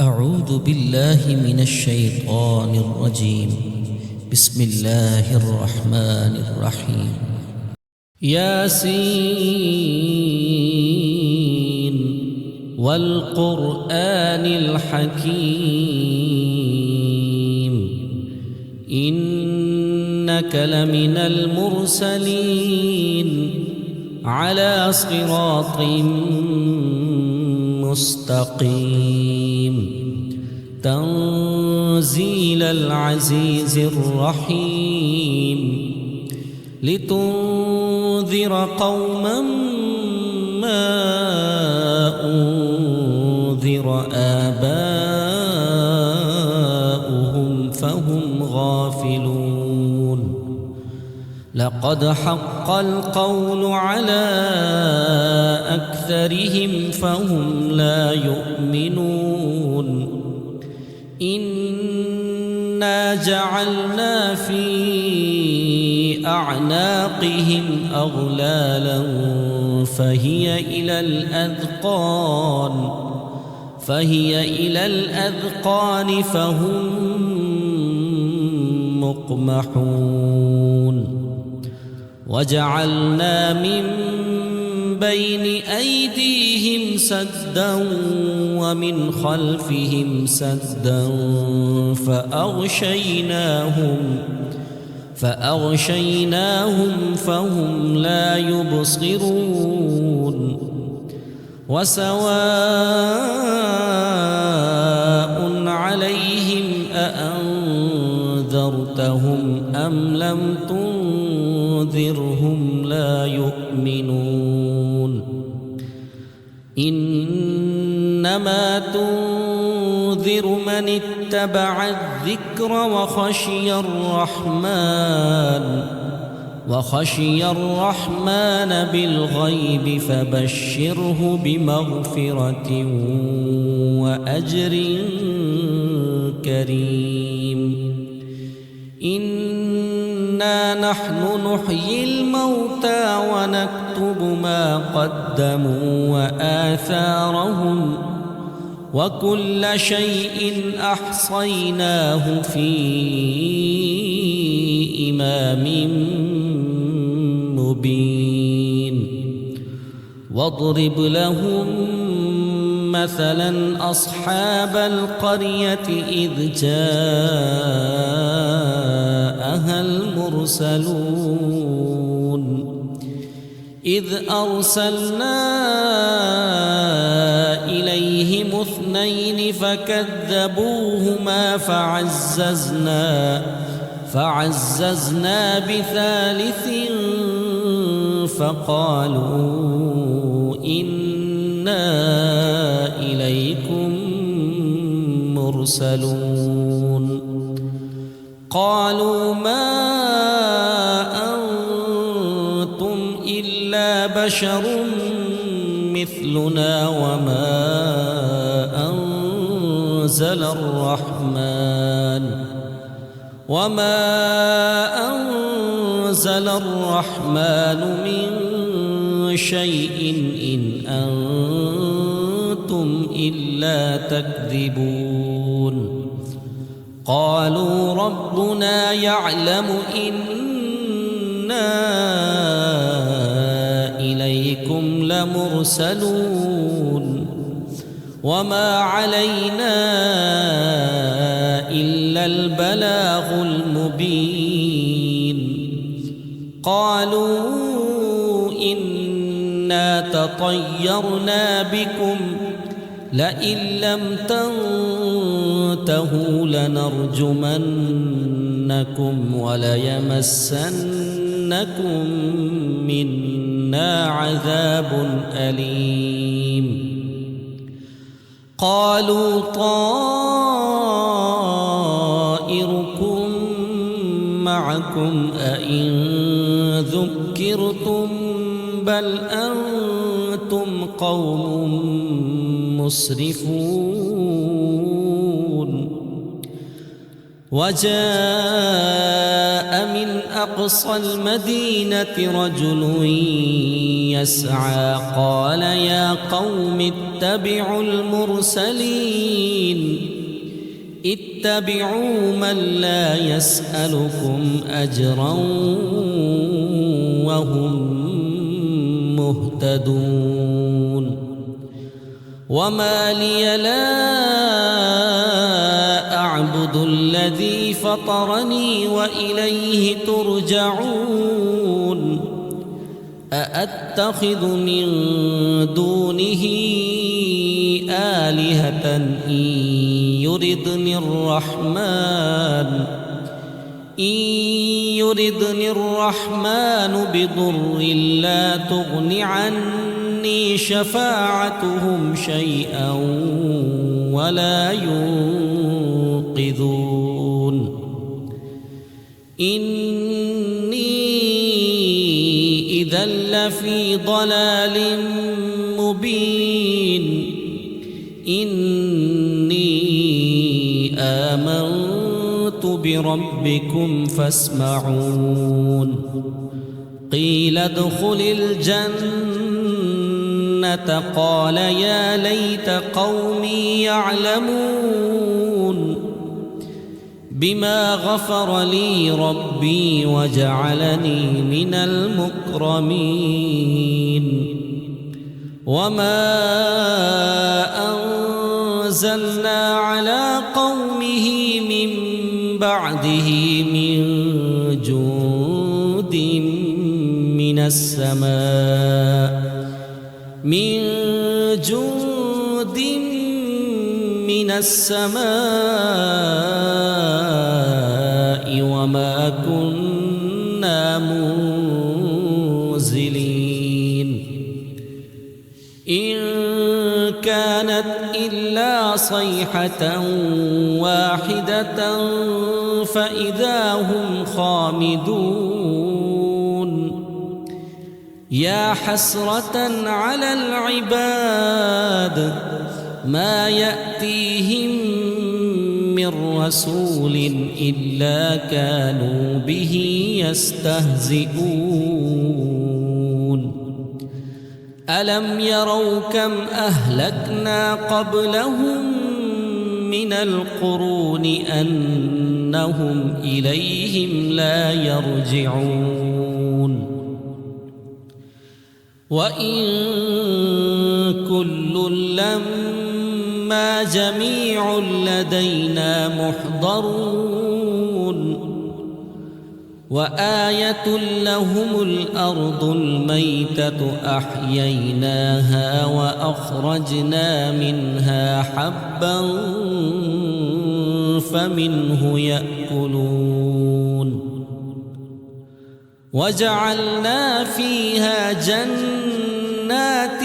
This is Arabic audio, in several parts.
أعوذ بالله من الشيطان الرجيم. بسم الله الرحمن الرحيم. ياسين والقرآن الحكيم إنك لمن المرسلين على صراط مستقيم تنزيل العزيز الرحيم لتنذر قوما ما أنذر آباؤهم فهم غافلون. لقد حق القول على أكثرهم فهم لا يؤمنون. إنا جعلنا في أعناقهم أغلالا فهي إلى الأذقان فهم مقمحون. وجعلنا من بين أيديهم سدا ومن خلفهم سدا فأغشيناهم فهم لا يبصرون. وسواء عليهم أأنذرتهم أم لم تنذرهم لا يؤمنون. إنما تنذر من اتبع الذكر وخشي الرحمن بالغيب فبشره بمغفرة وأجر كريم. إنا نحن نحيي الموتى ونكتب ما قدموا وآثارهم وكل شيء أحصيناه في إمام مبين. واضرب لهم مثلا أصحاب القرية إذ جاءها المرسلون إذ أرسلنا إليهم 2 فكذبوهما فعززنا بثالث فقالوا إنا إليكم مرسلون. قالوا ما أنتم إلا بشر مثلنا وما أنزل الرحمن من شيء إن أنتم إلا تكذبون. قالوا ربنا يعلم إنا إليكم لمرسلون وما علينا إلا البلاغ المبين. قالوا إنا تطيرنا بكم لئن لم تنتهوا لنرجمنكم وليمسنكم منا عذاب أليم. قالوا طائركم معكم أئن ذكرتم بل أنتم قوم مسرفون. وجاء من أقصى المدينة رجل يسعى قال يا قوم اتبعوا المرسلين اتبعوا من لا يسألكم أجرا وهم مهتدون وما لي لا أعبد الذي فطرني وإليه ترجعون أأتخذ من دونه آلهة إن يردني الرحمن بضر لا تغن عني شفاعتهم شيئا ولا ينقذون إني إذا لفي ضلال مبين إني آمنت بربكم فاسمعون قيل ادخل الجنة قال يا ليت قومي يعلمون بما غفر لي ربي وجعلني من المكرمين وما أنزلنا على قومه من بعده من جند من السماء وما كنا منزلين إن كانت إلا صيحة واحدة فإذا هم خامدون يا حسرة على العباد ما يأتيهم من رسول إلا كانوا به يستهزئون ألم يروا كم أهلكنا قبلهم من القرون أنهم إليهم لا يرجعون وإن كل لما جميع لدينا محضرون وآية لهم الأرض الميتة أحييناها وأخرجنا منها حبا فمنه يأكلون وجعلنا فيها جنات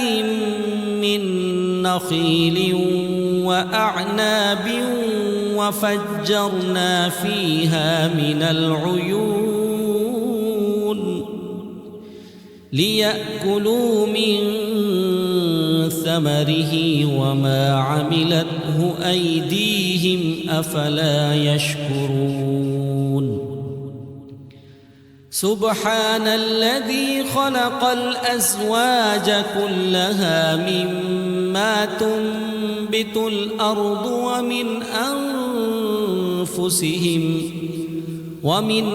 من نخيل وأعناب وفجرنا فيها من العيون ليأكلوا من ثمره وما عملته أيديهم أفلا يشكرون سبحان الذي خلق الأزواج كلها مما تنبت الأرض ومن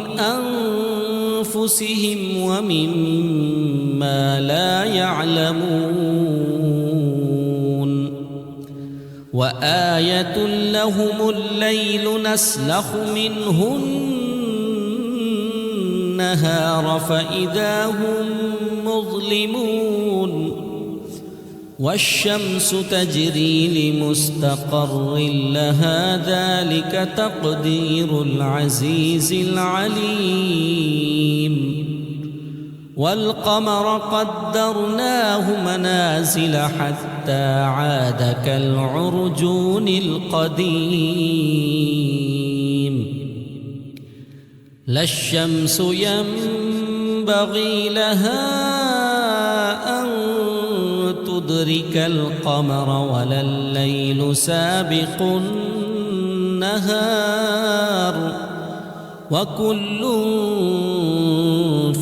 أنفسهم ومما لا يعلمون وآية لهم الليل نسلخ منه النهار فإذا هم مظلمون والشمس تجري لمستقر لها ذلك تقدير العزيز العليم والقمر قدرناه منازل حتى عاد كالعرجون القديم لا الشمس ينبغي لها أن تدرك القمر ولا الليل سابق النهار وكل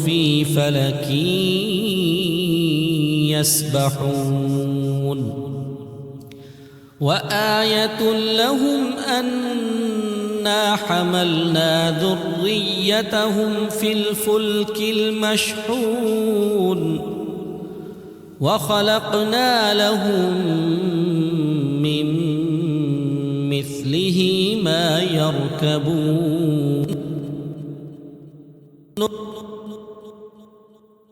في فلك يسبحون وآية لهم أنا حملنا ذريتهم في الفلك المشحون وخلقنا لهم من مثله ما يركبون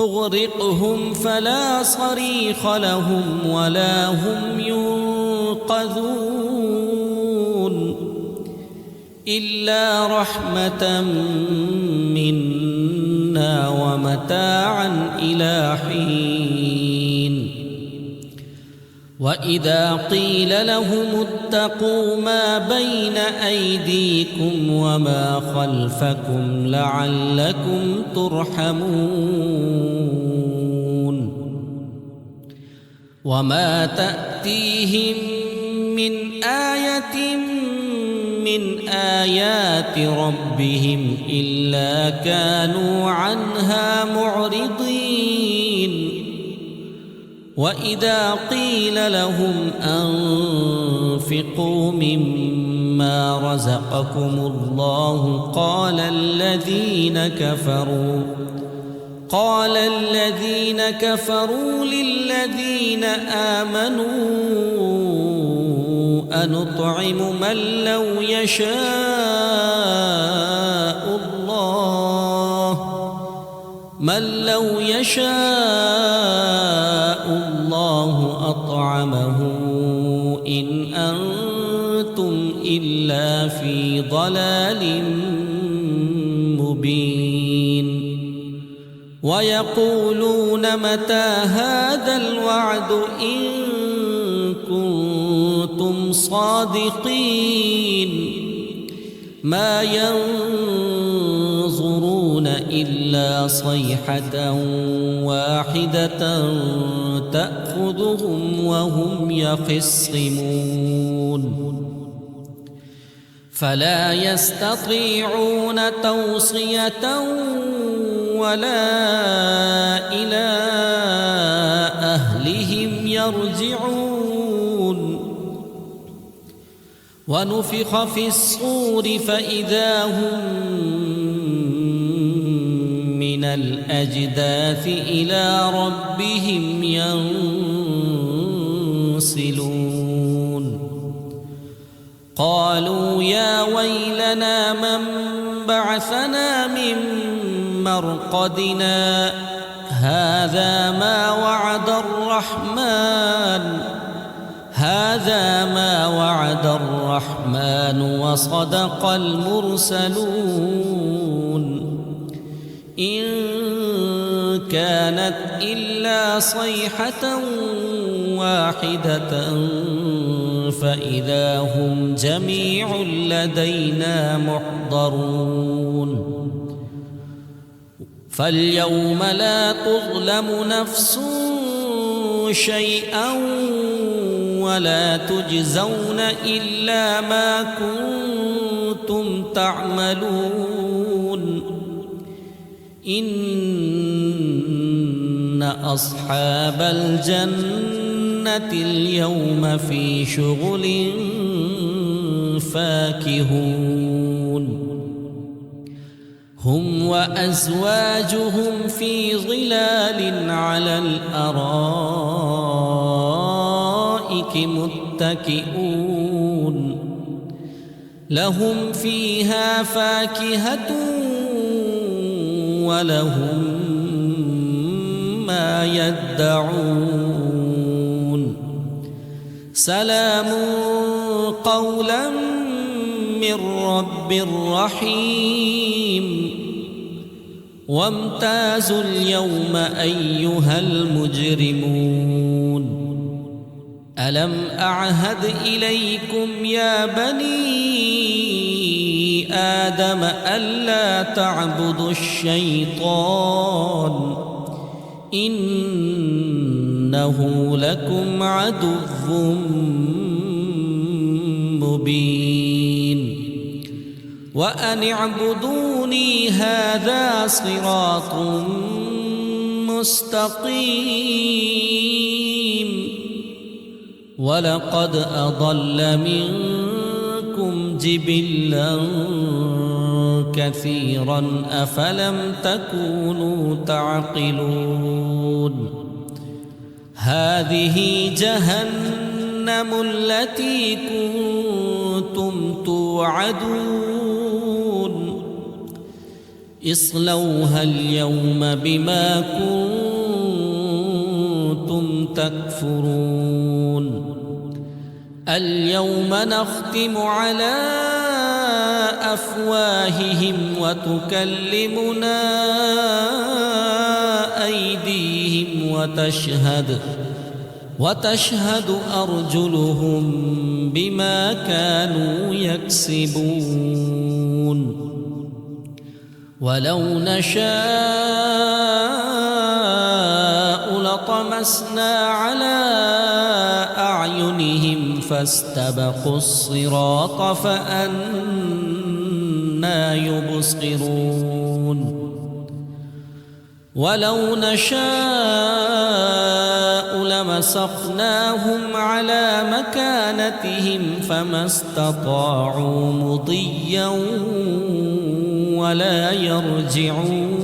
نغرقهم فلا صريخ لهم ولا هم ينقذون إلا رحمة منا ومتاعا إلى حين وإذا قيل لهم اتقوا ما بين أيديكم وما خلفكم لعلكم ترحمون وما تأتيهم من آية من آيات ربهم إلا كانوا عنها معرضين وإذا قيل لهم أنفقوا مما رزقكم الله قال الذين كفروا للذين آمنوا أنطعم من لو يشاء الله أطعمه إن أنتم إلا في ضلال مبين ويقولون متى هذا الوعد إن كنتم صادقين ما ينظرون إلا صيحة واحدة تأخذهم وهم يخصمون فلا يستطيعون توصية ولا إلى أهلهم يرجعون ونفخ في الصور فإذا هم من الأجداث إلى ربهم ينسلون قالوا يا ويلنا من بعثنا من مرقدنا هذا ما وعد الرحمن وصدق المرسلون إن كانت إلا صيحة واحدة فإذا هم جميع لدينا محضرون فاليوم لا تظلم نفس شيئا ولا تجزون إلا ما كنتم تعملون إن أصحاب الجنة اليوم في شغل فاكهون هم وأزواجهم في ظلال على الأرائك متكئون لهم فيها فاكهة ولهم ما يدعون سلام قولا من رب رحيم وامتازوا اليوم أيها المجرمون ألم أعهد إليكم يا بني آدم ألا تعبدوا الشيطان إنه لكم عدو مبين وأن اعبدوني هذا صراط مستقيم ولقد أضل منكم جبلا كثيرا أفلم تكونوا تعقلون هذه جهنم التي كنتم توعدون اصلوها اليوم بما كنتم تكفرون اليوم نختم على أفواههم وتكلمنا أيديهم وتشهد أرجلهم بما كانوا يكسبون ولو نشاء لطمسنا على أعينهم فاستبقوا الصراط فأنى يبصرون ولو نشاء لمسخناهم على مكانتهم فما استطاعوا مضيا ولا يرجعون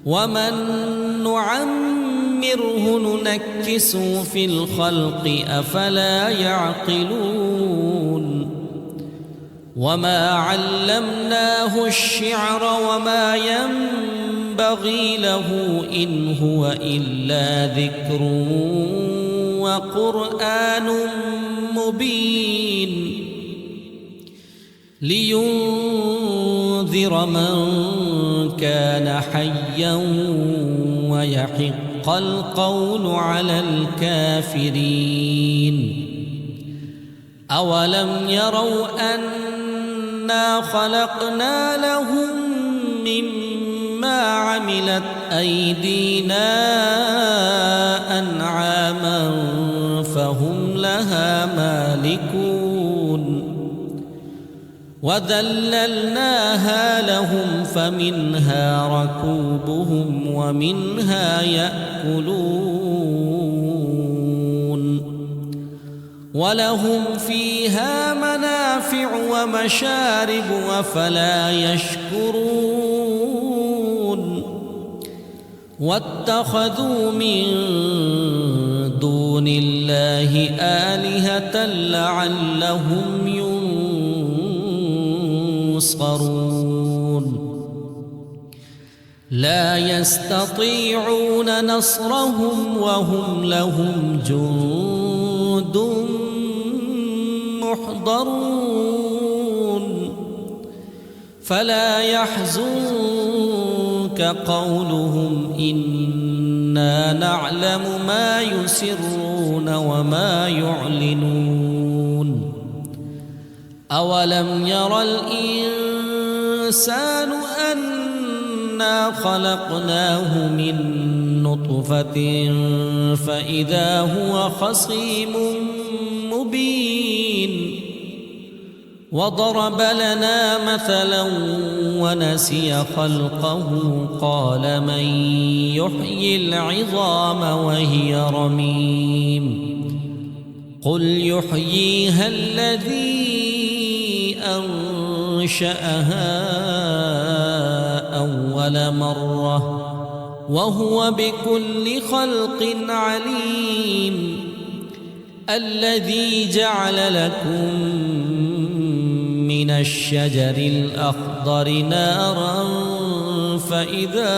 ومن نعمره ننكسه في الخلق أفلا يعقلون وما علمناه الشعر وما ينبغي له إن هو إلا ذكر وقرآن مبين لينذر من كان حيا ويحق القول على الكافرين أولم يروا أنا خلقنا لهم مما عملت أيدينا أنعاما فهم لها مالكون وذللناها لهم فمنها ركوبهم ومنها يأكلون ولهم فيها منافع ومشارب أفلا يشكرون واتخذوا من دون الله آلهة لعلهم ينصرون لا يستطيعون نصرهم وهم لهم جند محضرون فلا يحزنك قولهم إنا نعلم ما يسرون وما يعلنون أولم ير الإنسان أنا خلقناه من نطفة فإذا هو خصيم مبين وضرب لنا مثلا ونسي خلقه قال من يحيي العظام وهي رميم قل يحييها الذي أنشأها أول مرة وهو بكل خلق عليم الذي جعل لكم من الشجر الأخضر نارا فإذا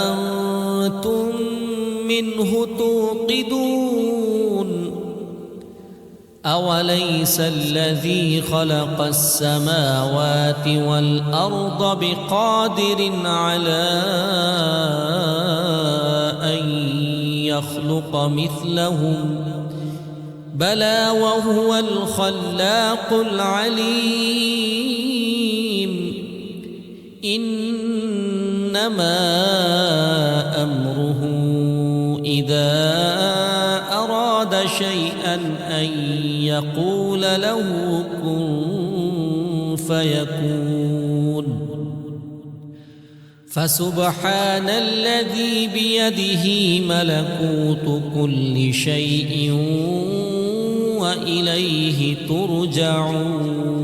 أنتم منه توقدون أوليس الذي خلق السماوات والأرض بقادر على أن يخلق مثلهم بلى وهو الخلاق العليم إنما أمره إذا أراد شيئا أن يقول له كن فيكون فسبحان الذي بيده ملكوت كل شيء وإليه ترجعون.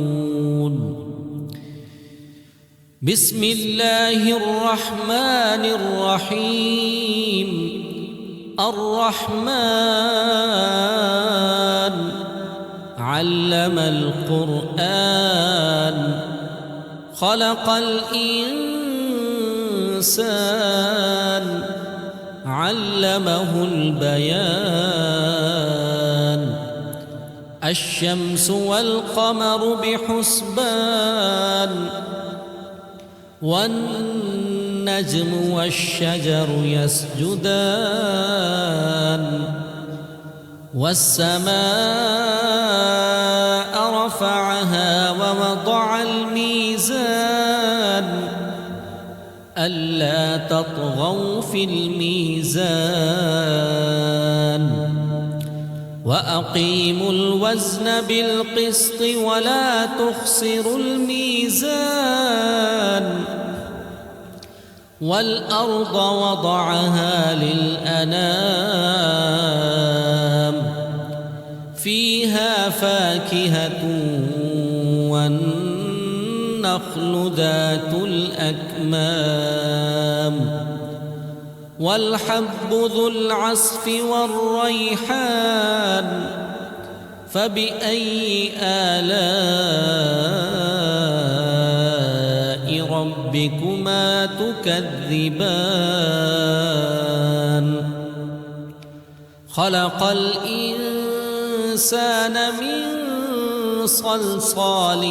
بسم الله الرحمن الرحيم. الرحمن علم القرآن خلق الإنسان علمه البيان. الشمس والقمر بحسبان والنجم والشجر يسجدان. والسماء رفعها ووضع الميزان ألا تطغوا في الميزان وأقيموا الوزن بالقسط ولا تخسروا الميزان. والأرض وضعها للأنام فيها فاكهة والنخل ذات الأكمام والحب ذو العصف والريحان. فبأي آلاء ربكما تكذبان. خلق الإنسان من صلصال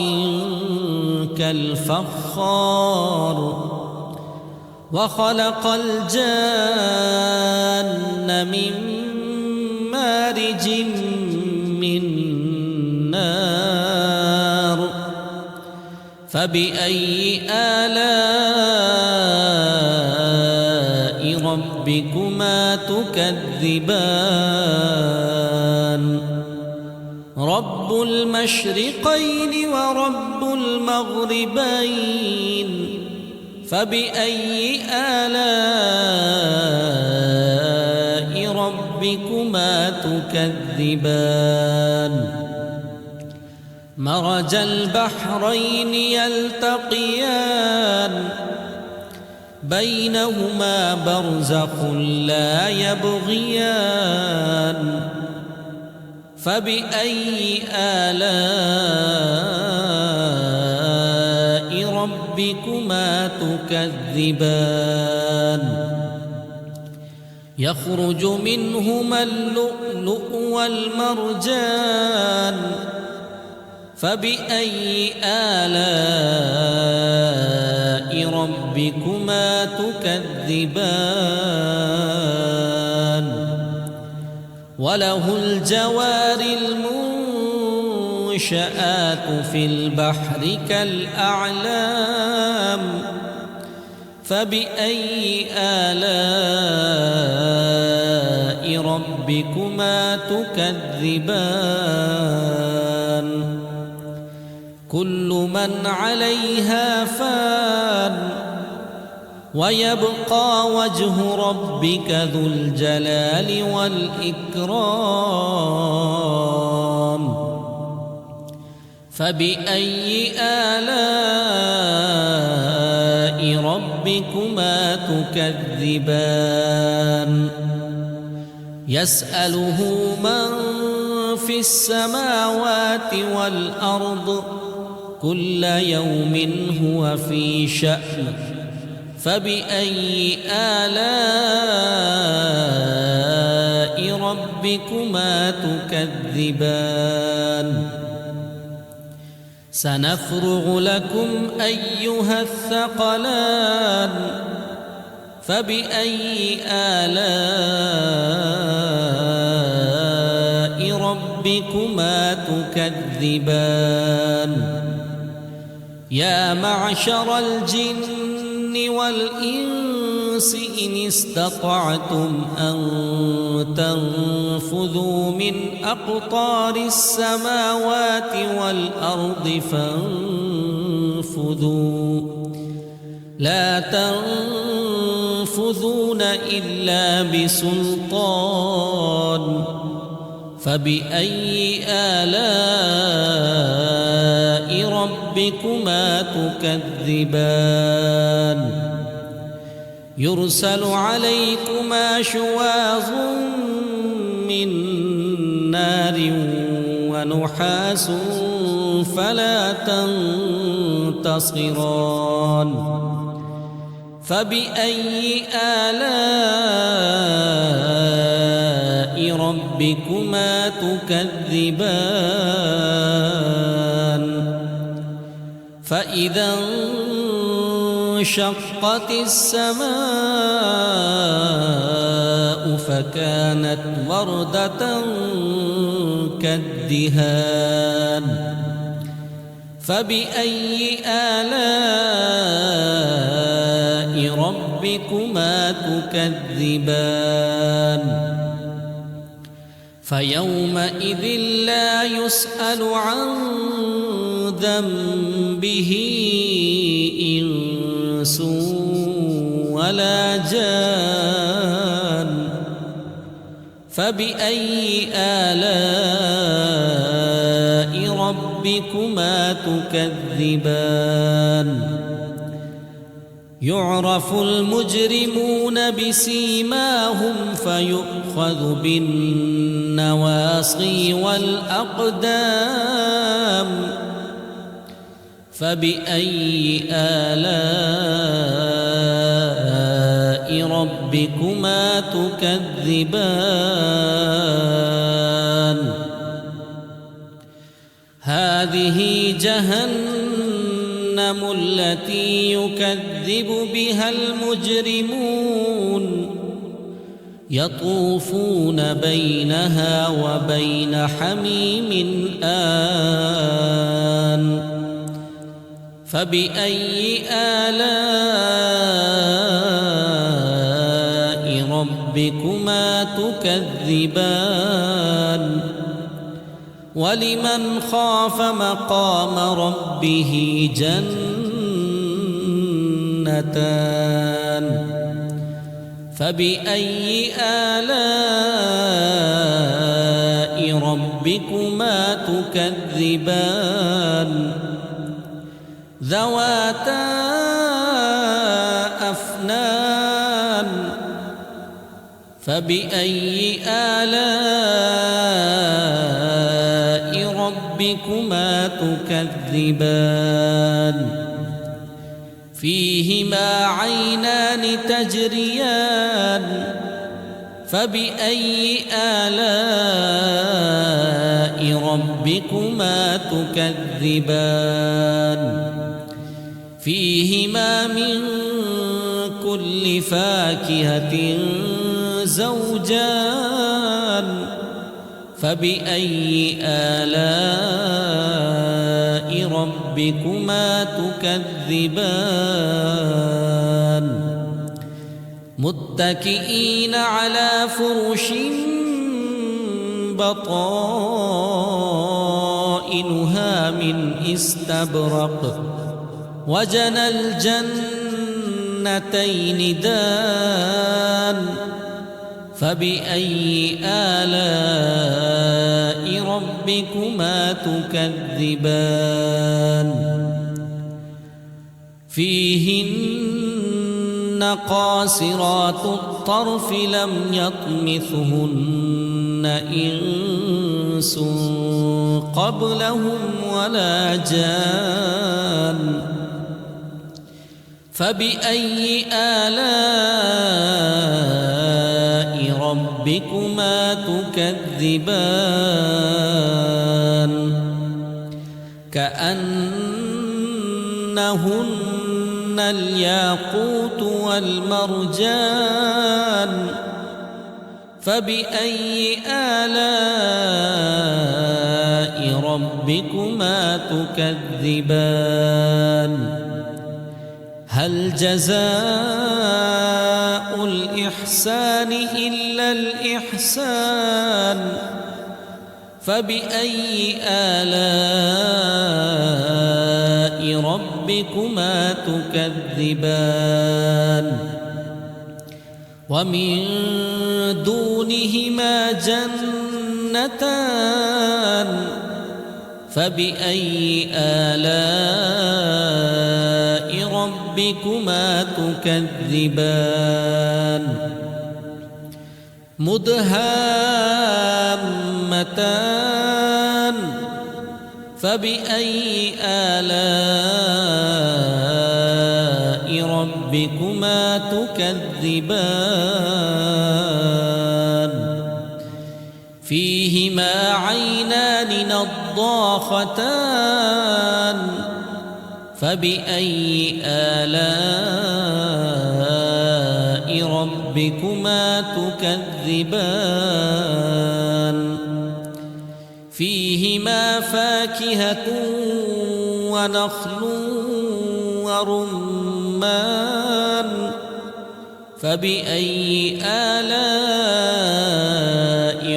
كالفخار وخلق الجان من مارج من نار. فبأي آلاء ربكما تكذبان. رب المشرقين ورب المغربين. فبأي آلاء ربكما تكذبان. مرج البحرين يلتقيان بينهما برزخ لا يبغيان. فبأي آلاء ربكما تكذبان. يخرج منهما اللؤلؤ والمرجان. فبأي آلاء ربكما تكذبان. وله الجوار المنشآت في البحر كالأعلام. فبأي آلاء ربكما تكذبان. كل من عليها فان ويبقى وجه ربك ذو الجلال والإكرام. فبأي آلاء ربكما تكذبان. يسأله من في السماوات والأرض كل يوم هو في شأن. فبأي آلاء ربكما تكذبان. سنفرغ لكم أيها الثقلان. فبأي آلاء ربكما تكذبان. يا معشر الجن والإنس إن استطعتم أن تنفذوا من أقطار السماوات والأرض فانفذوا لا تنفذون إلا بسلطان فبأي آلاء ربكما تكذبان يرسل عليكما شواظ من نار ونحاس فلا تنتصران فبأي آلاء ربكما تكذبان فإذا انشقت السماء فكانت وردة كالدهان فبأي آلاء ربكما تكذبان فيومئذ لا يسأل عن ذنبه إنس ولا جان فبأي آلاء ربكما تكذبان يعرف المجرمون بسيماهم فيؤخذ بالنواصي والأقدام فبأي آلاء ربكما تكذبان هذه جهنم التي يكذب بها المجرمون يطوفون بينها وبين حميم آن فبأي آلاء ربكما تكذبان ولمن خاف مقام ربه جنتان فبأي آلاء ربكما تكذبان ذواتا أفنان فبأي آلاء ربكما تكذبان فيهما عينان تجريان فبأي آلاء ربكما تكذبان فيهما من كل فاكهة زوجان فبأي آلاء ربكما تكذبان متكئين على فرش بطائنها من استبرق وجنى الجنتين دان فبأي آلاء ربكما تكذبان فيهن قاصرات الطرف لم يطمثهن إنس قبلهم ولا جان فبأي آلاء ربكما تكذبان كأنهن الياقوت والمرجان فبأي آلاء ربكما تكذبان هل جزاء الإحسان إلا الإحسان فبأي آلاء ربكما ربكما تكذبان ومن دونهما جنتان فبأي آلاء ربكما تكذبان مدهامتان فبأي آلاء ربكما تكذبان فيهما عينان نضاختان فبأي آلاء ربكما تكذبان فيهما فاكهة ونخل ورمان فبأي آلاء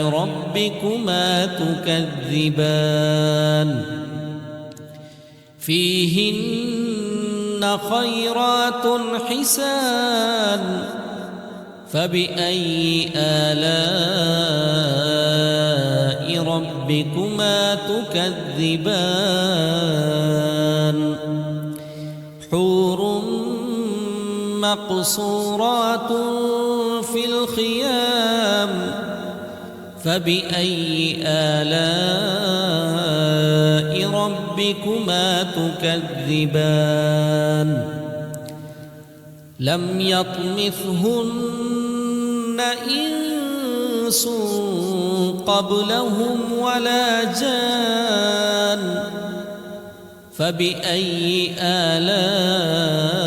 ربكما تكذبان فيهن خيرات حسان فبأي آلاء ربكما تكذبان حور مقصورات في الخيام فبأي آلاء ربكما تكذبان لم يطمثهن إنس قبلهم ولا جان فبأي آلاء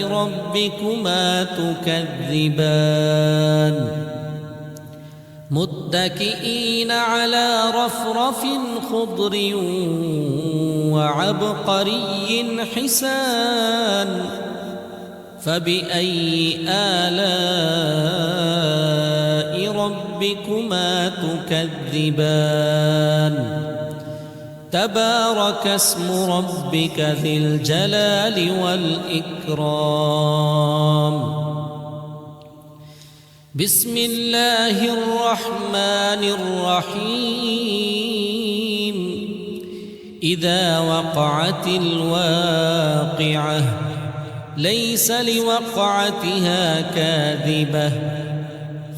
ربكما تكذبان متكئين على رفرف خضر وعبقري حسان فبأي آلاء ربكما تكذبان تبارك اسم ربك ذي الجلال والإكرام بسم الله الرحمن الرحيم إذا وقعت الواقعة ليس لوقعتها كاذبة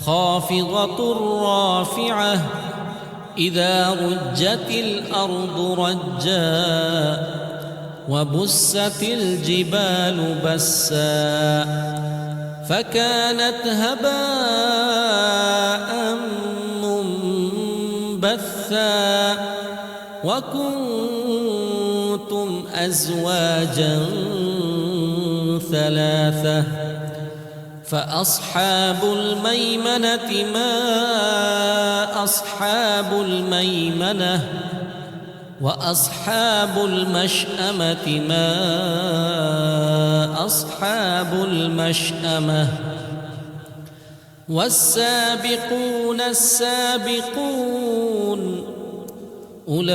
خافضة رافعة إذا رجت الأرض رجا وبست الجبال بسا فكانت هباء منبثا وكنتم أزواجا ثلاثة فأصحاب الميمنة ما أصحاب الميمنة وأصحاب المشأمة ما أصحاب المشأمة والسابقون السابقون أولئك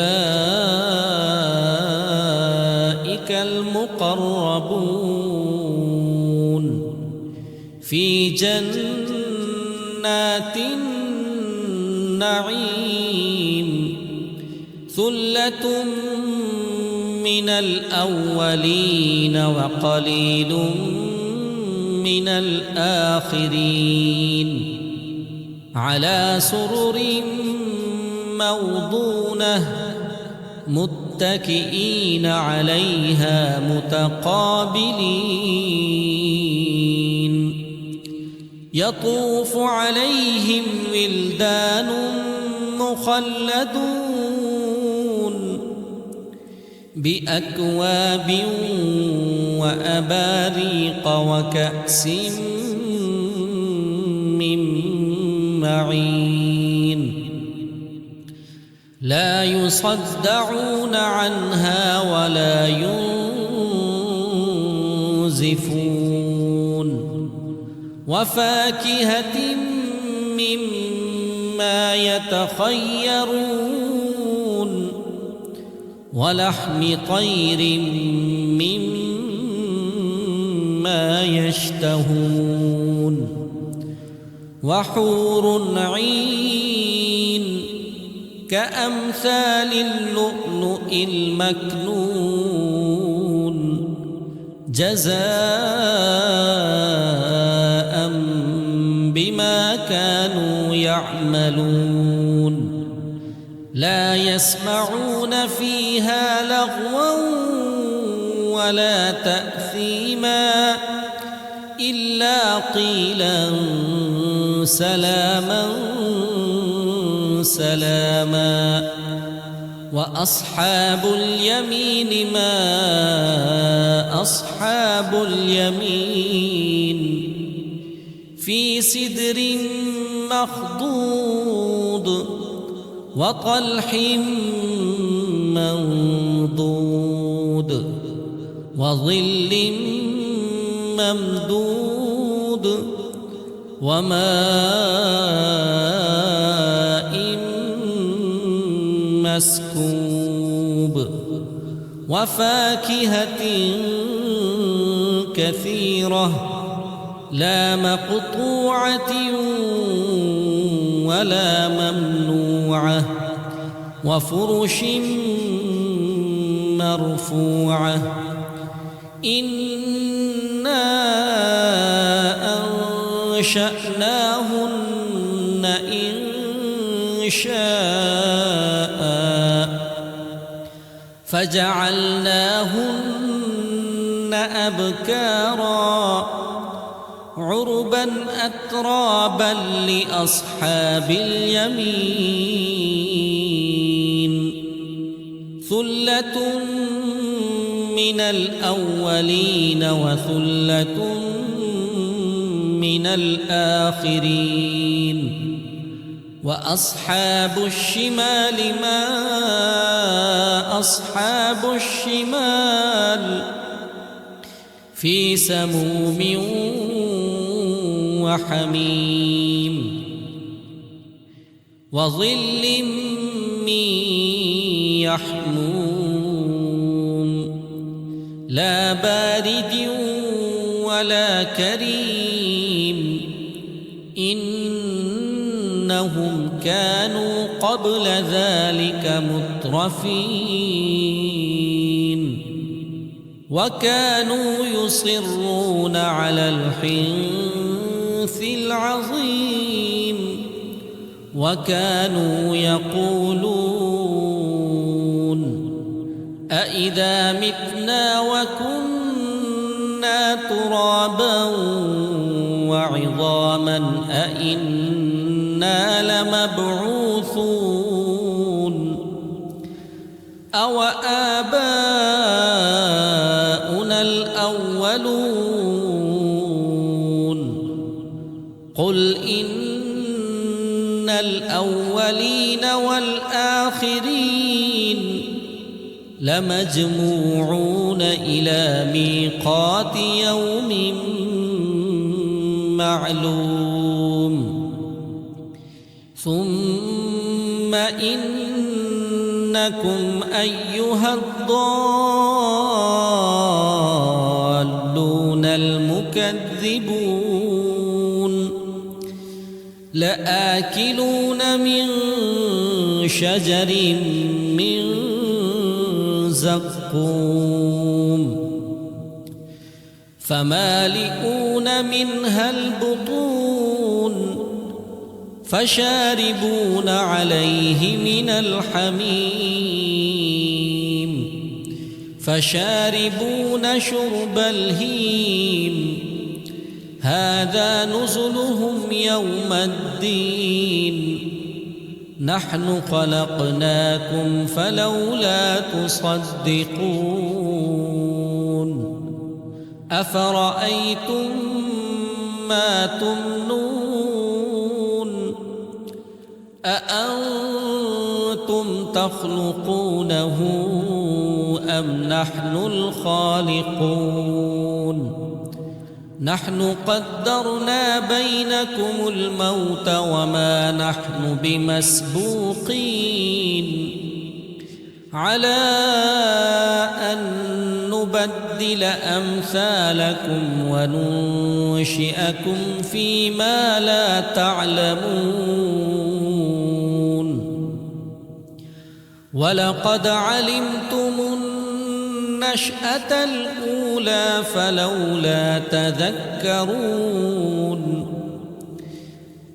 المقربون في جنات النعيم ثلة من الأولين وقليل من الآخرين على سرر موضونة متكئين عليها متقابلين يطوف عليهم ولدان مخلدون بأكواب وأباريق وكأس من معين لا يصدعون عنها ولا ينزفون وفاكهة مما يتخيرون ولحم طير مما يشتهون وحور عين كأمثال اللؤلؤ المكنون جزاء بما كانوا يعملون لا يسمعون فيها لغوا ولا تأثيما إلا قيلا سلاما سلاما وأصحاب اليمين ما أصحاب اليمين في سدر مخضود وطلح منضود وظل ممدود وماء مسكوب وفاكهة كثيرة لا مقطوعة ولا ممنوعة وفرش مرفوعة إنا أنشأناهن إنشاء فجعلناهن أبكارا عربا أترابا لأصحاب اليمين ثلة من الأولين وثلة من الآخرين وأصحاب الشمال ما أصحاب الشمال في سموم وحميم وظل من يحموم لا بارد ولا كريم إنهم كانوا قبل ذلك مترفين وكانوا يصرون على الحنث العظيم وكانوا يقولون أإذا متنا وكنا ترابا وعظاما أإنا لمبعوثون أو آباؤنا الأولون قل إن الأولين والآخرين لمجموعون إلى ميقات يوم معلوم ثم إنكم أيها الضالون المكذبون لآكلون من شجر من زقوم فمالئون منها البطون فشاربون عليه من الحميم فشاربون شرب الهيم هذا نزلهم يوم الدين نحن خلقناكم فلولا تصدقون أفرأيتم ما تمنون أأنتم تخلقونه أم نحن الخالقون نحن قدرنا بينكم الموت وما نحن بمسبوقين على أن نبدل أمثالكم وننشئكم فيما لا تعلمون ولقد علمتم النشأة الأولى فلولا تذكرون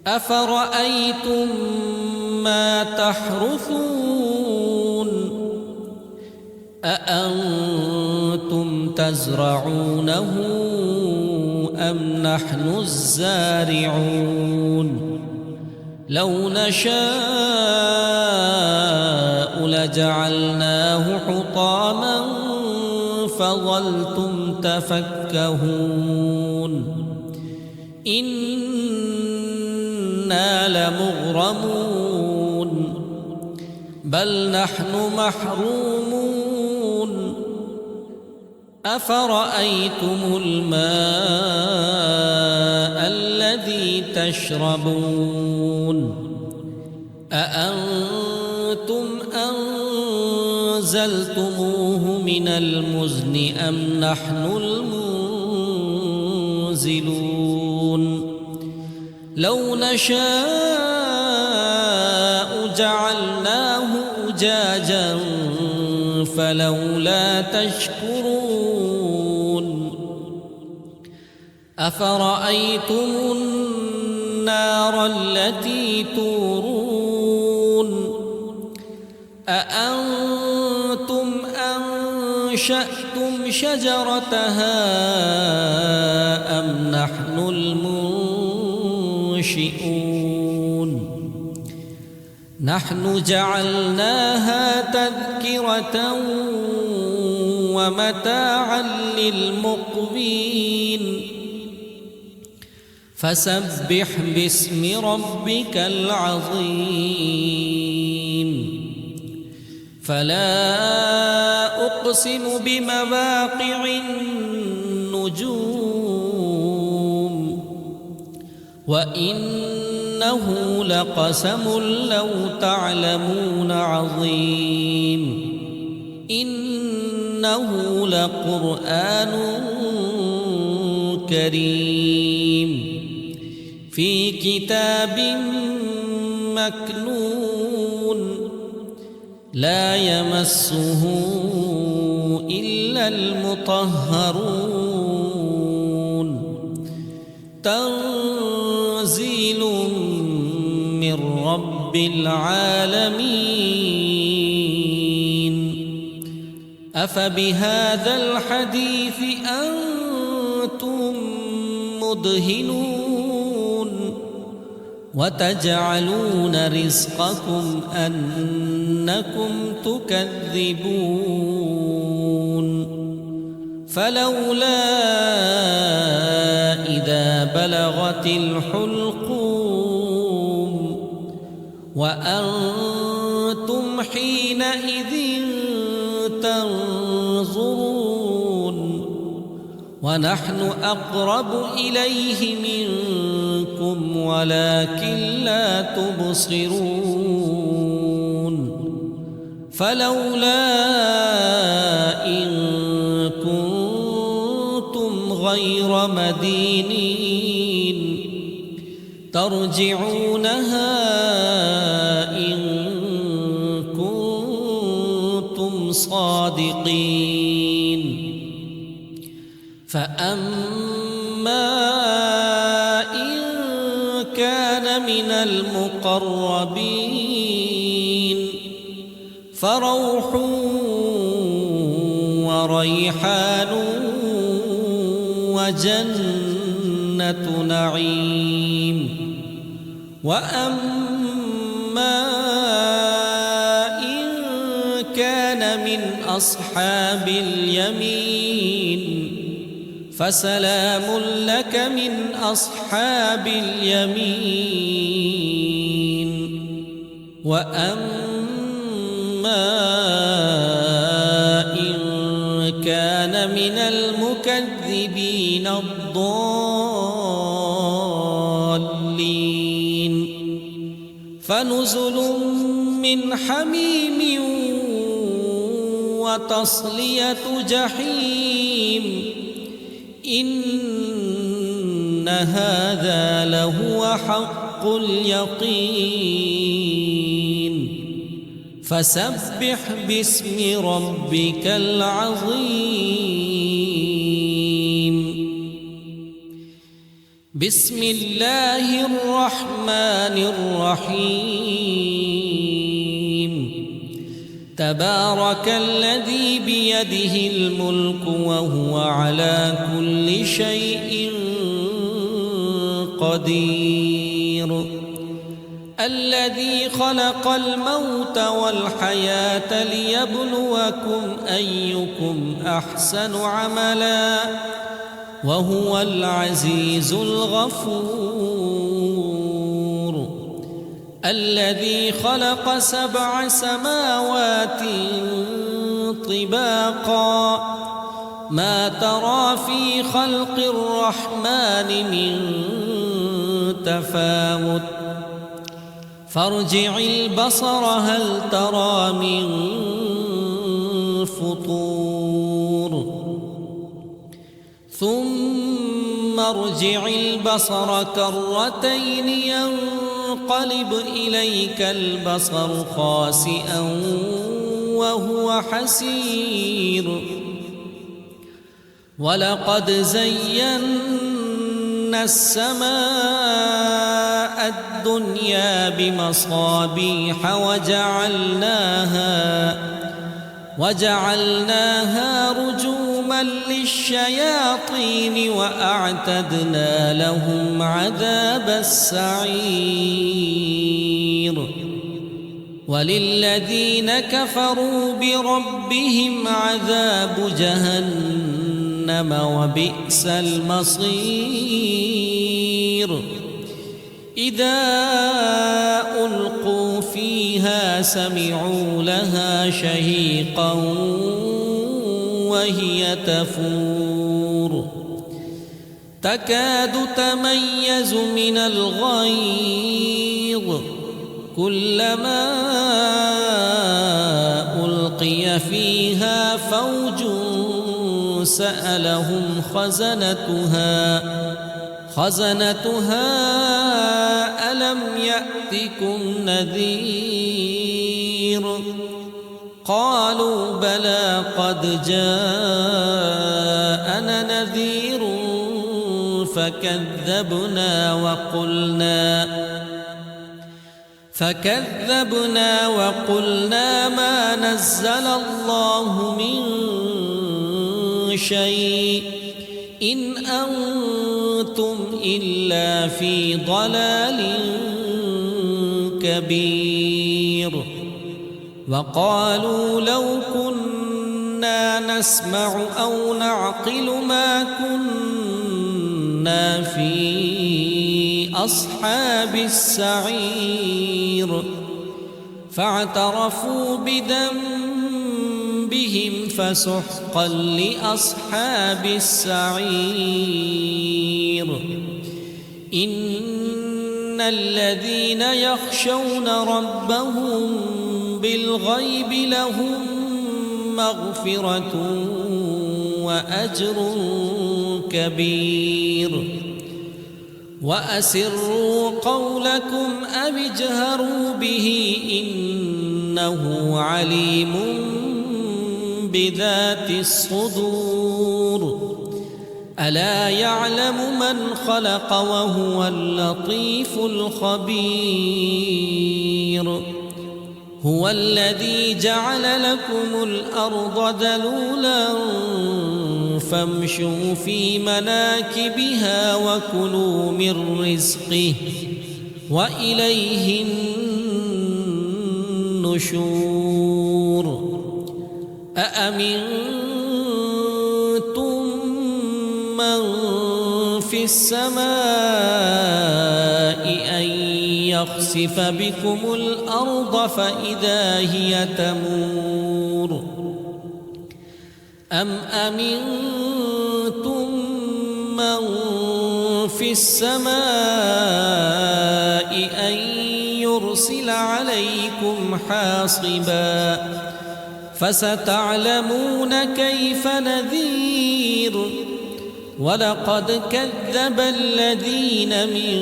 أفرأيتم ما تحرثون أأنتم تزرعونه أم نحن الزارعون لو نشاء لجعلناه حطاما فظلتم تفكهون إنا لمغرمون بل نحن محرومون أفرأيتم الماء الذي تشربون أأنتم أنزلتموه من المزن أم نحن المنزلون لو نشاء جعلناه أجاجا فلولا تشكرون أفرأيتم النار التي تورون أأنتم أنشأتم شجرتها أم نحن المنشئون نحن جعلناها تذكرة ومتاعا للمقوين فسبح باسم ربك العظيم فلا أقسم بمواقع النجوم وإنه لقسم لو تعلمون عظيم إنه لقرآن كريم في كتاب مكنون لا يمسه إلا المطهرون تنزيل من رب العالمين أفبهذا الحديث أنتم مدهنون وتجعلون رزقكم أنكم تكذبون فلولا إذا بلغت الحلقوم وأنتم حينئذ تنظرون ونحن أقرب إليه منكم ولكن لا تبصرون فلولا إن كنتم غير مدينين ترجعونها إن كنتم صادقين فأما إن كان من المقربين فروح وريحان وجنة نعيم وأما إن كان من أصحاب اليمين فسلام لك من أصحاب اليمين وأما إن كان من المكذبين الضالين فنزل من حميم وتصلية جحيم إن هذا لهو حق اليقين فسبح باسم ربك العظيم بسم الله الرحمن الرحيم تبارك الذي بيده الملك وهو على كل شيء قدير الذي خلق الموت والحياة ليبلوكم أيكم أحسن عملا وهو العزيز الغفور الذي خلق 7 سماوات طباقا ما ترى في خلق الرحمن من تفاوت فارجع البصر هل ترى من فطور ثم ارجع البصر كرتين ينقلب إليك البصر خاسئا وهو حسير ولقد زينا السماء الدنيا بمصابيح وجعلناها رجوما للشياطين وأعتدنا لهم عذاب السعير وللذين كفروا بربهم عذاب جهنم وبئس المصير إذا ألقوا فيها سمعوا لها شهيقا وهي تفور تكاد تميز من الغيظ كلما ألقي فيها فوج سألهم خزنتها ألم يأتكم نذير قالوا بلى قد جاءنا نذير فكذبنا وقلنا ما نزل الله من شيء إن أنتم إلا في ضلال كبير وقالوا لو كنا نسمع أو نعقل ما كنا في أصحاب السعير فاعترفوا بذنبهم فسحقا لأصحاب السعير إن الذين يخشون ربهم بالغيب لهم مغفرة وأجر كبير وأسروا قولكم أو اجهروا به إنه عليم بذات الصدور ألا يعلم من خلق وهو اللطيف الخبير هو الذي جعل لكم الأرض ذلولا فامشوا في مناكبها وكلوا من رزقه وإليه النشور أأمنتم من في السماء أن يخسف بكم الأرض فإذا هي تمور أم أمنتم من في السماء أن يرسل عليكم حاصبا فستعلمون كيف نذير ولقد كذب الذين من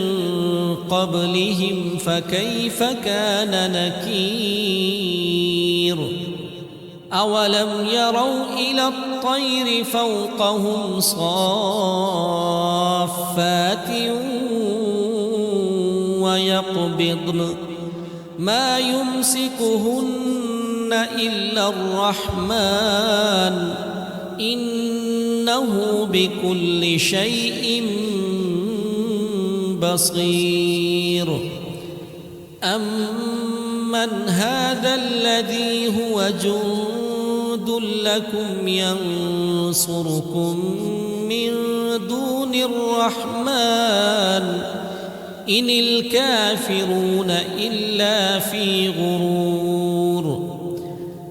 قبلهم فكيف كان نكير أولم يروا إلى الطير فوقهم صافات ويقبضن ما يمسكهن إلا الرحمن إنه بكل شيء بصير أمن هذا الذي هو جند لكم ينصركم من دون الرحمن إن الكافرون إلا في غرور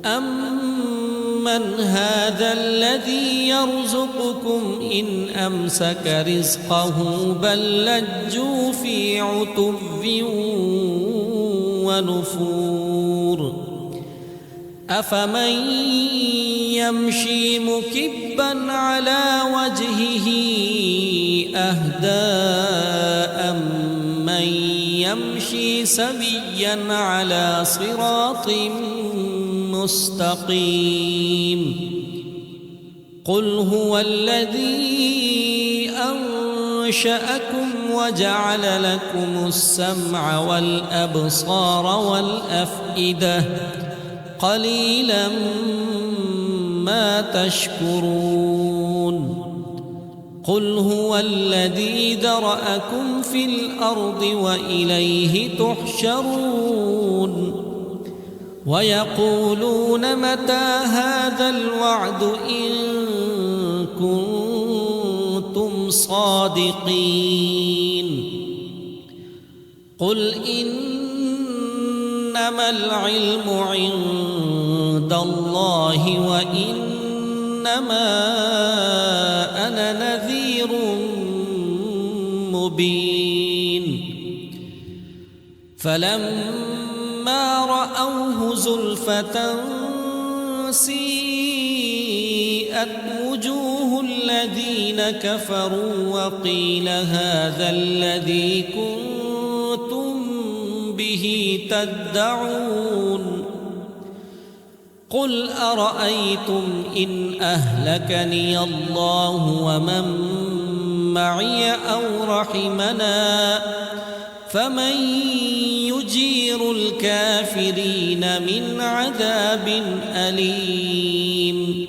أمن هذا الذي يرزقكم إن أمسك رزقه بل لجوا في عتو ونفور أفمن يمشي مكبا على وجهه أهدى أمن يمشي سويا على صراط مستقيم قل هو الذي أنشأكم وجعل لكم السمع والأبصار والأفئدة قليلا ما تشكرون قل هو الذي ذرأكم في الأرض وإليه تحشرون ويقولون متى هذا الوعد إن كنتم صادقين قل إنما العلم عند الله وإنما أنا نذير مبين فلما رأوه زلفة سيئت وجوه الذين كفروا وقيل هذا الذي كنتم به تدعون قل أرأيتم إن أهلكني الله ومن معي أو رحمنا فمن يجير الكافرين من عذاب أليم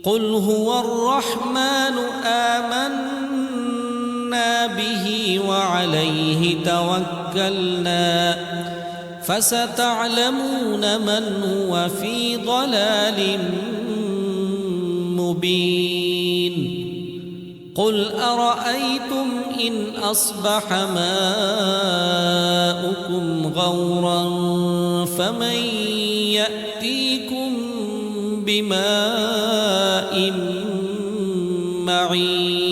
قل هو الرحمن آمنا به وعليه توكلنا فستعلمون من هو في ضلال مبين قل أرأيتم إن أصبح ماؤكم غورا فمن يأتيكم بماء معين